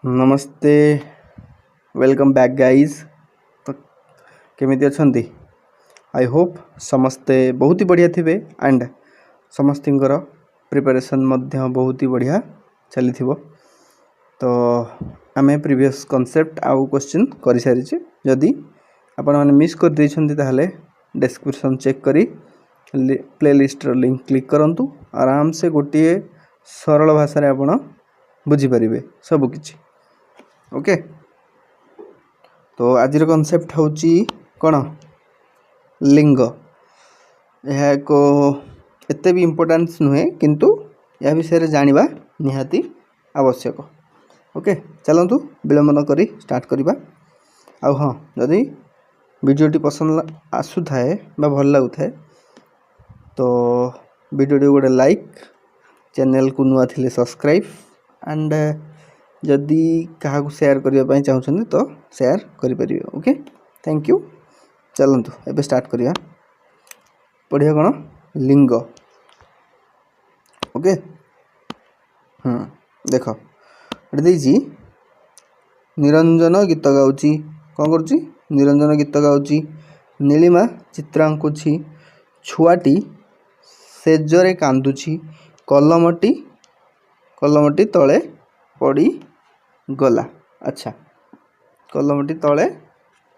नमस्ते welcome back guys. तो केमिति अछंती? आई होप समस्ते बहुत ही बढ़िया थिबे एंड समस्तिंकर प्रिपरेशन मध्य बहुत ही बढ़िया चली थिबो। तो आमे प्रीवियस कॉन्सेप्ट आउ क्वेश्चन करि सारिचे। जदि आपण माने मिस कर दैछंती ताहले डिस्क्रिप्शन चेक करी प्लेलिस्ट रो लिंक क्लिक करंतु। आराम से गोटे सरल भाषा रे आपण बुझी परिबे सब किछि। ओके तो आज कॉन्सेप्ट होची कौन लिंग। यह एक एते भी इम्पोर्टेंस नुहे किंतु या विषय जानिबा निहाती आवश्यक। ओके चलंतु विलंब न करी स्टार्ट करिबा। आउ हाँ जदि वीडियोटी पसंद आसु थाए बा भल लागु थाए तो वीडियोटी गोटे लाइक, चैनल को नुआ थिले सब्सक्राइब एंड जदि क्या शेयर करने चाहते तो शेयर करें। Okay thank you. चलतु एबे स्टार्ट करिया पढ़िया कौन लिंग। ओके देख देखिए निरंजन गीत गाउची कौन करुच्ची निरंजन गीत गाउची। नीलिमा चित्र आंकुची। छुआटी सेजरे कांदुची। कलमटी कलमटी तले पड़ी गला। अच्छा कलमटी तले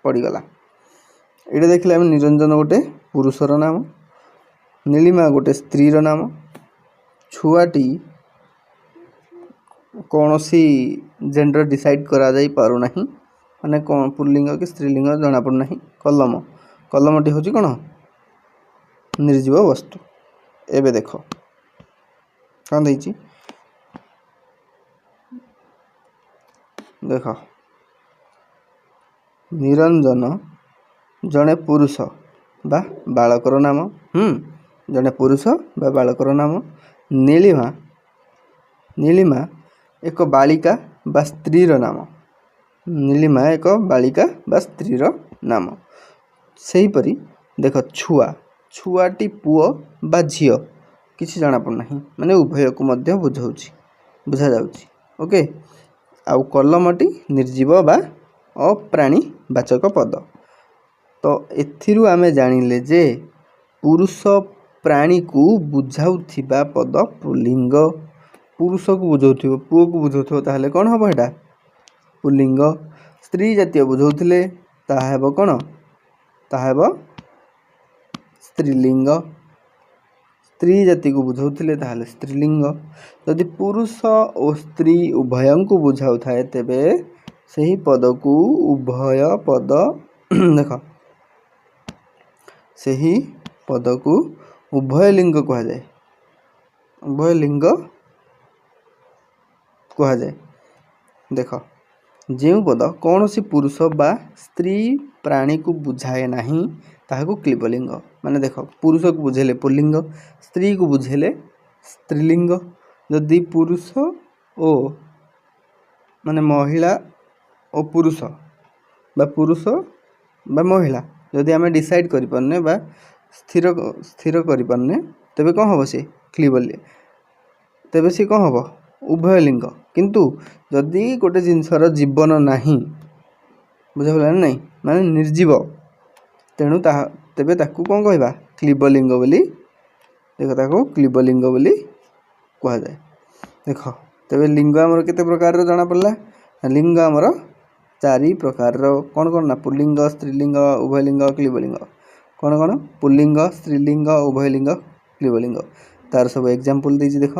पड़गला। ये देखिए आम निरंजन गोटे पुरुषर नाम, नीलिमा गोटे स्त्रीर नाम, छुआटी कौन सी जेंडर डिसाइड करा जाई पारु नहीं माने कौन पुल्लिंग कि स्त्रीलिंग जना पड़ नहीं। कलम कलमटी हूँ कौन निर्जीव वस्तु। एबे देख कौन देख देख निरंजन जड़े पुरुष बा बालकर नाम। जड़े पुरुष बा बालकर नाम। नीलिमा नीलिमा एक बालिका बा स्त्रीर नाम। नीलिमा एक बालिका बा स्त्रीर नाम। सेहीपरि देख छुआ छुआटी पुओ बा झियो किसी जाना पड़ना माने उभय को मध्य बुझाउछि बुझा जाउछि। ओके आउ कलमटी निर्जीव बा अप्राणी वाचक पद। तो एथिरु आमे जानिले जे पुरुष प्राणी को बुझाउथिबा पद पुल्लिंग। पुरुष को बुझाउथिबो पुओ को बुझाउथिबो ताहले कोन हबो एटा पुल्लिंग। स्त्री जातीय बुझाउथिले ताहा हेबो कोन ताहा हेबो स्त्रीलिंग। स्त्री जाति को बुझाउथिले ताहले स्त्रीलिंग। यदि पुरुष और स्त्री उभय को बुझाउ थाए तेबे सही पद को उभय पद देख सही पद को उभय लिंग कहा जाए। उभय लिंग कहा जाए। देख जो पद कौन सी पुरुष बा स्त्री प्राणी को बुझाए नहीं ताहाको क्लीबलिंग। माने देख पुरुष को बुझेले पुल्लिंग, स्त्री को बुझेले स्त्रीलिंग। यदि पुरुष ओ माने महिला और पुरुष बा महिला जदि आमे डिसाइड करि पन्ने बा स्थिर स्थिर करि पन्ने तबे कौन हबो से क्लीबली तबे से कौन हबो उभय लिंग। किंतु जदि गोटे जिनसर जीवन नहीं बुझा पड़ा नहीं माने निर्जीव तेणु तेबे ताकू कौन कहबा क्लीबलिंग बोली। देख ताको क्लीबलिंग बोली कहा जाए। देख तेबे लिंग आमर केते प्रकार रो जाना पड़ला। लिंग आमर चारि प्रकार रो कौन कौन ना पुल्लिंग स्त्रीलिंग उभयलिंग क्लीबलिंग। कौन कौन पुल्लिंग स्त्रीलिंग उभयलिंग क्लीबलिंग तार सब एग्जांपल देछि देख।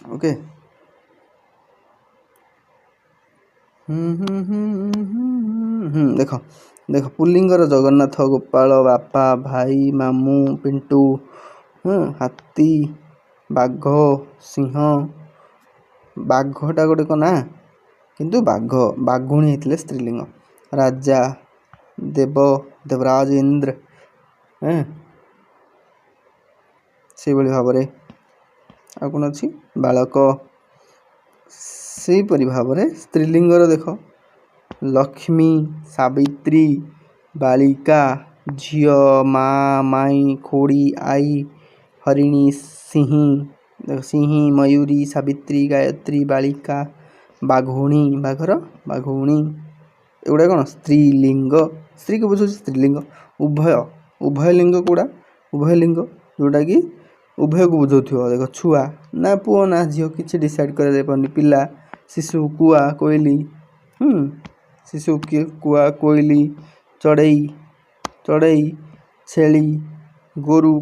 ओके देख देख पुल्लिंगर जगन्नाथ गोपाल बापा भाई मामू पिंटू हाथी बाघ सिंह। बाघटा गोटे कना किंतु बाघ बाघुणी होते स्त्रीलिंग। राजा देव देवराज इंद्र से भाव में आ कौन अच्छी बालक से भाव में स्त्रीलिंगर देख लक्ष्मी सावित्री बालिका झियो माँ माई खोड़ी आई हरिणी सिंही सिंही मयूरी सावित्री गायत्री बालिका ବାଘୁଣୀ ବାଘର ବାଘୁଣୀ। ଏଗୁଡ଼ା କ'ଣ ସ୍ତ୍ରୀଲିଙ୍ଗ, ସ୍ତ୍ରୀକୁ ବୁଝୁଛି ସ୍ତ୍ରୀଲିଙ୍ଗ। ଉଭୟ ଲିଙ୍ଗ କେଉଁଟା ଉଭୟ ଲିଙ୍ଗ ଯେଉଁଟାକି ଉଭୟକୁ ବୁଝାଉଥିବ। ଦେଖ ଛୁଆ ନା ପୁଅ ନା ଝିଅ କିଛି ଡିସାଇଡ଼୍ କରାଯାଇପାରୁନି। ପିଲା, ଶିଶୁ, କୁଆ, କୋଇଲି, ଶିଶୁ କୁଆ, କୋଇଲି, ଚଢ଼େଇ, ଛେଳି, ଗୋରୁ,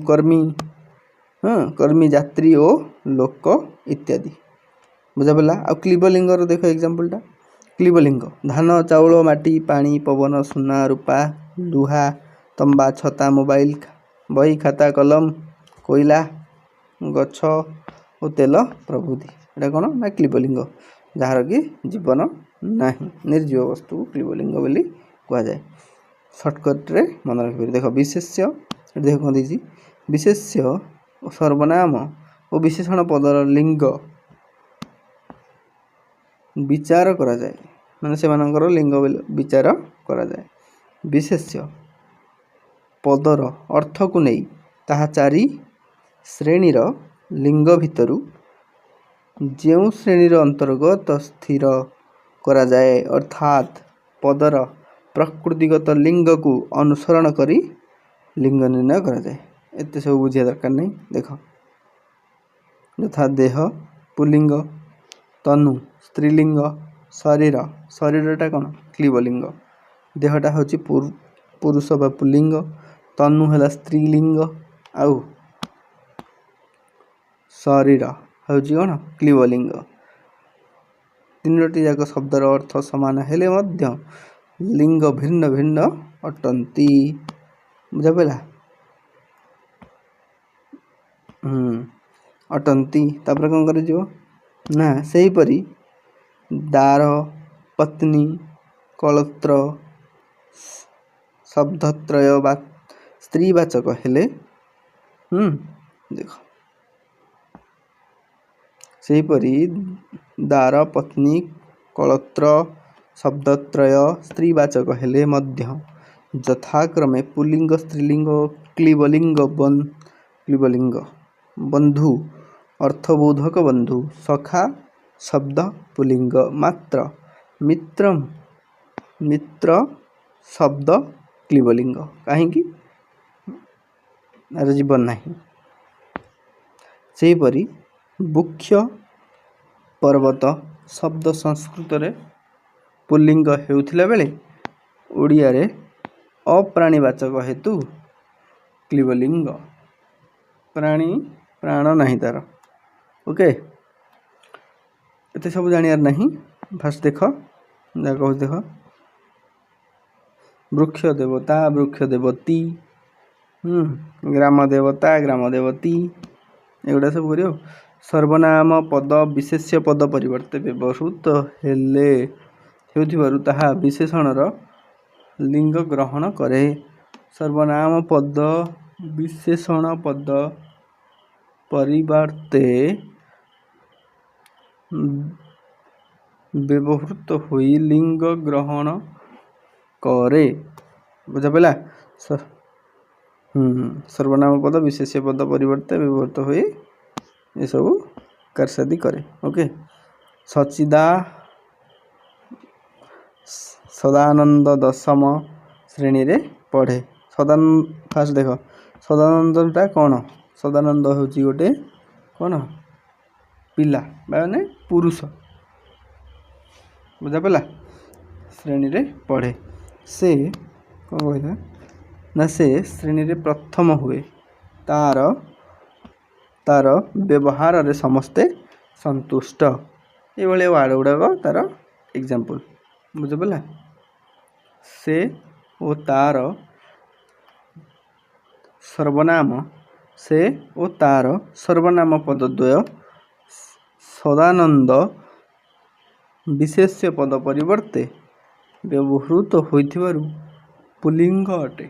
କର୍ମୀ, ଯାତ୍ରୀ ଓ ଲୋକ ଇତ୍ୟାଦି। ବୁଝାପଡ଼ିଲା। ଆଉ କ୍ଳୀବଲିଙ୍ଗର ଦେଖ ଏକ୍ଜାମ୍ପଲଟା। କ୍ଳୀବଲିଙ୍ଗ ଧାନ, ଚାଉଳ, ମାଟି, ପାଣି, ପବନ, ସୁନା, ରୂପା, ଲୁହା, ତମ୍ବା, ଛତା, ମୋବାଇଲ, ବହି, ଖାତା, କଲମ, କୋଇଲା, ଗଛ ଓ ତେଲ ପ୍ରଭୃତି। ଏଇଟା କ'ଣ ନା କ୍ଳୀବଲିଙ୍ଗ, ଯାହାର କି ଜୀବନ ନାହିଁ, ନିର୍ଜୀବ ବସ୍ତୁକୁ କ୍ଳୀବଲିଙ୍ଗ ବୋଲି କୁହାଯାଏ। ସର୍ଟକଟ୍ରେ ମନେ ରଖିପାରିବେ। ଦେଖ ବିଶେଷ୍ୟ, ଦେଖ କ'ଣ ଦେଇଛି, ବିଶେଷ୍ୟ ସର୍ବନାମ ଓ ବିଶେଷଣ ପଦର ଲିଙ୍ଗ ବିଚାର କରାଯାଏ, ମାନେ ସେମାନଙ୍କର ଲିଙ୍ଗ ବିଚାର କରାଯାଏ। ବିଶେଷ୍ୟ ପଦର ଅର୍ଥକୁ ନେଇ ତାହା 4 ଶ୍ରେଣୀର ଲିଙ୍ଗ ଭିତରୁ ଯେଉଁ ଶ୍ରେଣୀର ଅନ୍ତର୍ଗତ ସ୍ଥିର କରାଯାଏ, ଅର୍ଥାତ୍ ପଦର ପ୍ରକୃତିଗତ ଲିଙ୍ଗକୁ ଅନୁସରଣ କରି ଲିଙ୍ଗ ନିର୍ଣ୍ଣୟ କରାଯାଏ। ଏତେ ସବୁ ବୁଝିବା ଦରକାର ନାହିଁ। ଦେଖ ଯଥା ଦେହ ପୁଲ୍ଲିଙ୍ଗ, ତନୁ ସ୍ତ୍ରୀଲିଙ୍ଗ, ଶରୀରଟା କ'ଣ କ୍ଳୀବଲିଙ୍ଗ, ଦେହଟା ହେଉଛି ପୁରୁଷ ବା ପୁଲ୍ଲିଙ୍ଗ, ତନୁ ହେଲା ସ୍ତ୍ରୀଲିଙ୍ଗ, ଆଉ ଶରୀର ହେଉଛି କ'ଣ କ୍ଳୀବଲିଙ୍ଗ। ତିନୋଟି ଯାକ ଶବ୍ଦର ଅର୍ଥ ସମାନ ହେଲେ ମଧ୍ୟ ଲିଙ୍ଗ ଭିନ୍ନ ଭିନ୍ନ ଅଟନ୍ତି। ବୁଝାପଡ଼ିଲା। ଅଟନ୍ତି। ତାପରେ କ'ଣ କରାଯିବ ନା ସେହିପରି ଦାର, ପତ୍ନୀ, କଳତ୍ର ଶବ୍ଦତ୍ରୟ ବା ସ୍ତ୍ରୀବାଚକ ହେଲେ ଦେଖ ସେହିପରି ଦାର, ପତ୍ନୀ, କଳତ୍ର ଶବ୍ଦତ୍ରୟ ସ୍ତ୍ରୀବାଚକ ହେଲେ ମଧ୍ୟ ଯଥାକ୍ରମେ ପୁଲ୍ଲିଙ୍ଗ, ସ୍ତ୍ରୀଲିଙ୍ଗ ଓ କ୍ଳୀବଲିଙ୍ଗ। ବନ୍ଧୁ ଅର୍ଥବୋଧକ ବନ୍ଧୁ, ସଖା ଶବ୍ଦ ପୁଲ୍ଲିଙ୍ଗ, ମାତ୍ର ମିତ୍ର ଶବ୍ଦ କ୍ଳୀବଲିଙ୍ଗ। କାହିଁକି? ଆର ଜୀବନ ନାହିଁ। ସେହିପରି ବୃକ୍ଷ, ପର୍ବତ ଶବ୍ଦ ସଂସ୍କୃତରେ ପୁଲ୍ଲିଙ୍ଗ ହେଉଥିଲା ବେଳେ ଓଡ଼ିଆରେ ଅପ୍ରାଣୀବାଚକ ହେତୁ କ୍ଳୀବଲିଙ୍ଗ। ପ୍ରାଣ ନାହିଁ ତାର। ଓକେ, ଏତେ ସବୁ ଜାଣିବାର ନାହିଁ। ଫାଷ୍ଟ ଦେଖ ଯାହା କହୁଛି ଦେଖ, ବୃକ୍ଷ ଦେବତା, ବୃକ୍ଷ ଦେବତୀ, ଗ୍ରାମ ଦେବତା, ଗ୍ରାମ ଦେବତୀ, ଏଗୁଡ଼ା ସବୁ କରିବ। ସର୍ବନାମ ପଦ ବିଶେଷ୍ୟ ପଦ ପରିବର୍ତ୍ତେ ବ୍ୟବହୃତ ହେଉଥିବାରୁ ତାହା ବିଶେଷଣର ଲିଙ୍ଗ ଗ୍ରହଣ କରେ। ସର୍ବନାମ ପଦ ବିଶେଷଣ ପଦ ପରିବର୍ତ୍ତେ ବ୍ୟବହୃତ ହୋଇ ଲିଙ୍ଗ ଗ୍ରହଣ କରେ। ବୁଝାପଡ଼ିଲା। ସର୍ବନାମ ପଦ ବିଶେଷ୍ୟ ପଦ ପରିବର୍ତ୍ତେ ବ୍ୟବହୃତ ହୋଇ ଏସବୁ କାରସାଦି କରେ। ଓକେ, ସଦାନନ୍ଦ ଦଶମ ଶ୍ରେଣୀରେ ପଢ଼େ। ଫାଷ୍ଟ ଦେଖ ସଦାନନ୍ଦଟା କ'ଣ? ସଦାନନ୍ଦ ହେଉଛି ଗୋଟେ କ'ଣ ପିଲା ମାନେ ପୁରୁଷ। ବୁଝାପଡ଼ିଲା। ଶ୍ରେଣୀରେ ପଢ଼େ। ସେ କ'ଣ କହିଲା ନା ସେ ଶ୍ରେଣୀରେ ପ୍ରଥମ ହୁଏ। ତାର ବ୍ୟବହାରରେ ସମସ୍ତେ ସନ୍ତୁଷ୍ଟ। ଏଇଭଳିଆ ୱାର୍ଡ଼ ଗୁଡ଼ାକ ତାର ଏକ୍ଜାମ୍ପଲ୍। ବୁଝିପାରିଲା। ସେ ଓ ତାର ସର୍ବନାମ, ସେ ଓ ତାର ସର୍ବନାମ ପଦଦ୍ୱୟ ସଦାନନ୍ଦ ବିଶେଷ୍ୟ ପଦ ପରିବର୍ତ୍ତେ ବ୍ୟବହୃତ ହୋଇଥିବାରୁ ପୁଲ୍ଲିଙ୍ଗ ଅଟେ।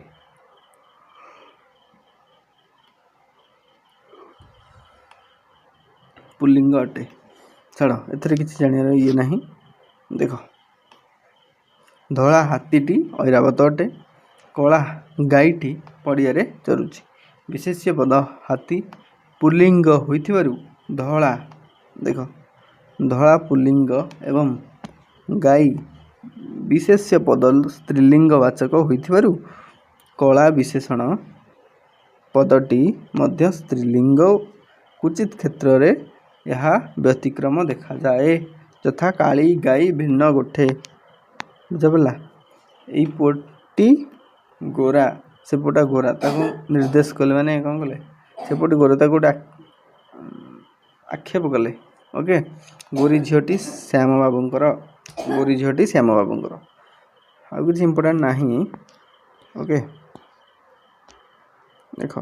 ଛାଡ଼, ଏଥିରେ କିଛି ଜାଣିବାର ଇଏ ନାହିଁ। ଦେଖ ଧଳା ହାତୀଟି ଐରାବତ ଅଟେ, କଳା ଗାଈଟି ପଡ଼ିଆରେ ଚରୁଛି। ବିଶେଷ୍ୟ ପଦ ହାତୀ ପୁଲ୍ଲିଙ୍ଗ ହୋଇଥିବାରୁ ଧଳା, ଦେଖ ଧଳା ପୁଲ୍ଲିଙ୍ଗ ଏବଂ ଗାଈ ବିଶେଷ୍ୟ ପଦ ସ୍ତ୍ରୀଲିଙ୍ଗ ବାଚକ ହୋଇଥିବାରୁ କଳା ବିଶେଷଣ ପଦଟି ମଧ୍ୟ ସ୍ତ୍ରୀଲିଙ୍ଗ। କ୍ୱଚିତ୍ କ୍ଷେତ୍ରରେ ଏହା ବ୍ୟତିକ୍ରମ ଦେଖାଯାଏ, ଯଥା କାଳି ଗାଈ ଭିନ୍ନ ଗୋଠେ। ବୁଝିପାରିଲା? ଏଇ ପୁଅଟି ଗୋରା, ସେପଟା ଗୋରା, ତାକୁ ନିର୍ଦ୍ଦେଶ କଲେ, ମାନେ କ'ଣ କଲେ, ସେପଟେ ଗୋରା, ତାକୁ ଗୋଟେ ଆକ୍ଷେପ କଲେ। ଓକେ, ଗୋରୀ ଝିଅଟି ଶ୍ୟାମ ବାବୁଙ୍କର, ଗୋରୀ ଝିଅଟି ଶ୍ୟାମ ବାବୁଙ୍କର। ଆଉ କିଛି ଇମ୍ପୋର୍ଟାଣ୍ଟ ନାହିଁ। ଓକେ, ଦେଖ,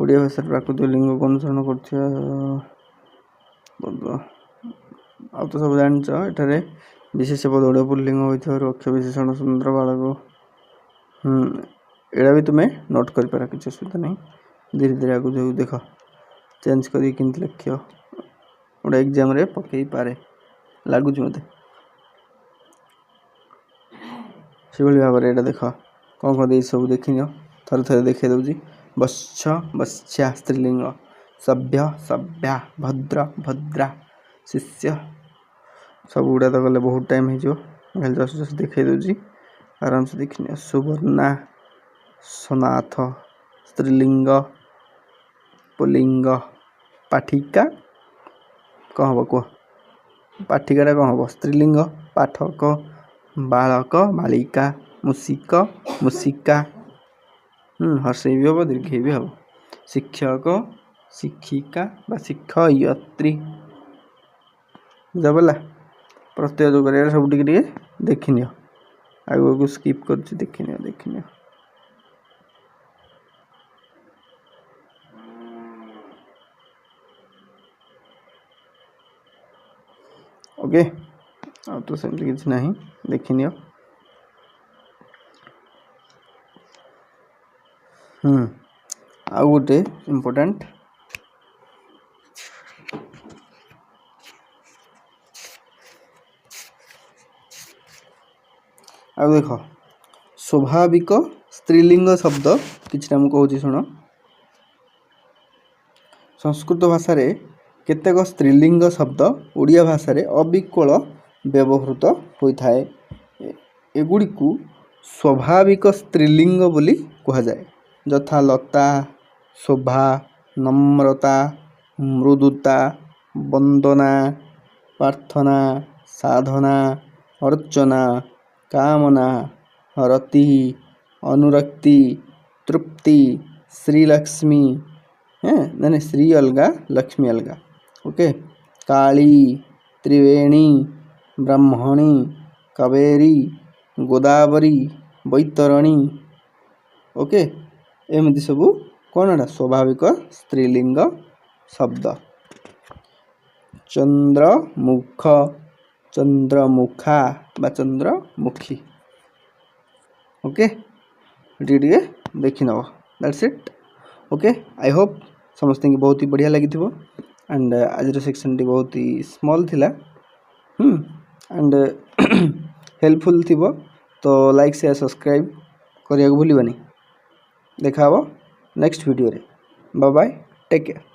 ଓଡ଼ିଆ ଭାଷାର ପ୍ରାକୃତିକ ଲିଙ୍ଗକୁ ଅନୁସରଣ କରୁଥିବା ଆଉ ତ ସବୁ ଜାଣିଛ। ଏଠାରେ ବିଶେଷ ପଦ ଓଡ଼ିଆ ପୁଲ୍ଲିଙ୍ଗ ହୋଇଥିବାରୁ ଅକ୍ଷ ବିଶେଷଣ ସୁନ୍ଦର ବାଳକ। ଏଇଟା ବି ତୁମେ ନୋଟ୍ କରିପାର, କିଛି ଅସୁବିଧା ନାହିଁ। ଧୀରେ ଧୀରେ ଆଗକୁ ଯାଉ, ଦେଖ ଚେଞ୍ଜ କରିକି କେମିତି ଲେଖିବ, ଗୋଟେ ଏକ୍ଜାମ୍ରେ ପକେଇ ପାରେ, ଲାଗୁଛି ମୋତେ। ସେଭଳି ଭାବରେ ଏଇଟା ଦେଖ କ'ଣ କ'ଣ ଦେଇଛି ସବୁ ଦେଖିନିଅ, ଥରେ ଥରେ ଦେଖାଇ ଦେଉଛି। ବତ୍ସ ବତ୍ସ୍ୟା ସ୍ତ୍ରୀଲିଙ୍ଗ, ସଭ୍ୟ ସଭ୍ୟା, ଭଦ୍ର ଭଦ୍ରା, ଶିଷ୍ୟ, ସବୁଗୁଡ଼ା ତ ଗଲେ ବହୁତ ଟାଇମ୍ ହେଇଯିବ। ଖାଲି ଜଷ୍ଟ ଦେଖାଇ ଦେଉଛି, ଆରାମସେ ଦେଖିନିଅ। ସୁବର୍ଣ୍ଣା ସନାଥ ସ୍ତ୍ରୀଲିଙ୍ଗ ପୁଲ୍ଲିଙ୍ଗ। ପାଠିକା କ'ଣ ହେବ କୁହ? ପାଠିକାଟା କ'ଣ ହେବ? ସ୍ତ୍ରୀଲିଙ୍ଗ। ପାଠକ ବାଳକ ବାଳିକା, ମୂଷିକ ମୂଷିକା, ହର୍ଷେଇ ବି ହେବ, ଦୀର୍ଘେଇ ବି ହେବ। ଶିକ୍ଷକ ଶିକ୍ଷିକା ବା ଶିକ୍ଷୟିତ୍ରୀ। ବୁଝିପାରିଲା? ପ୍ରତ୍ୟୟ ଯୋଉ କରିବା ସବୁ ଟିକେ ଟିକେ ଦେଖିନିଅ, ଆଗକୁ ସ୍କିପ୍ କରୁଛି, ଦେଖିନିଅ। ଓକେ, ଆଉ ତ ସେମିତି କିଛି ନାହିଁ, ଦେଖିନିଅ। ଆଉ ଗୋଟେ ଇମ୍ପୋର୍ଟାଣ୍ଟ, ଆଉ ଦେଖ, ସ୍ୱାଭାବିକ ସ୍ତ୍ରୀଲିଙ୍ଗ ଶବ୍ଦ କିଛିଟା ମୁଁ କହୁଛି ଶୁଣ। ସଂସ୍କୃତ ଭାଷାରେ କେତେକ ସ୍ତ୍ରୀଲିଙ୍ଗ ଶବ୍ଦ ଓଡ଼ିଆ ଭାଷାରେ ଅବିକଳ ବ୍ୟବହୃତ ହୋଇଥାଏ। ଏଗୁଡ଼ିକୁ ସ୍ୱାଭାବିକ ସ୍ତ୍ରୀଲିଙ୍ଗ ବୋଲି କୁହାଯାଏ, ଯଥା ଲତା, ଶୋଭା, ନମ୍ରତା, ମୃଦୁତା, ବନ୍ଦନା, ପ୍ରାର୍ଥନା, ସାଧନା, ଅର୍ଚ୍ଚନା, କାମନା, ରତି, ଅନୁରକ୍ତି, ତୃପ୍ତି, ଶ୍ରୀଲକ୍ଷ୍ମୀ, ଶ୍ରୀ ଅଲଗା ଲକ୍ଷ୍ମୀ ଅଲଗା। ଓକେ, କାଳୀ, ତ୍ରିବେଣୀ, ବ୍ରାହ୍ମଣୀ, କାବେରୀ, ଗୋଦାବରୀ, ବୈତରଣୀ। ଓକେ, ଏମିତି ସବୁ କ'ଣ ଏଟା ସ୍ୱାଭାବିକ ସ୍ତ୍ରୀଲିଙ୍ଗ ଶବ୍ଦ। ଚନ୍ଦ୍ରମୁଖ, ଚନ୍ଦ୍ରମୁଖା ବା ଚନ୍ଦ୍ରମୁଖୀ। ଓକେ, ଟିକେ ଟିକେ ଦେଖିନେବ, that's it. Okay, I hope ସମସ୍ତଙ୍କୁ ବହୁତ ହି ବଢ଼ିଆ ଲାଗିଥିବ। ଆଣ୍ଡ ଆଜିର ସେକ୍ସନ୍ଟି ବହୁତ ହି ସ୍ମଲ୍ ଥିଲା, ଆଣ୍ଡ ହେଲ୍ପଫୁଲ୍ ଥିବ। ତ ଲାଇକ୍ ସେୟାର ସବସ୍କ୍ରାଇବ୍ କରିବାକୁ ଭୁଲିବନି। ଦେଖା ହେବ ନେକ୍ସଟ ଭିଡ଼ିଓରେ। Bye bye, take care.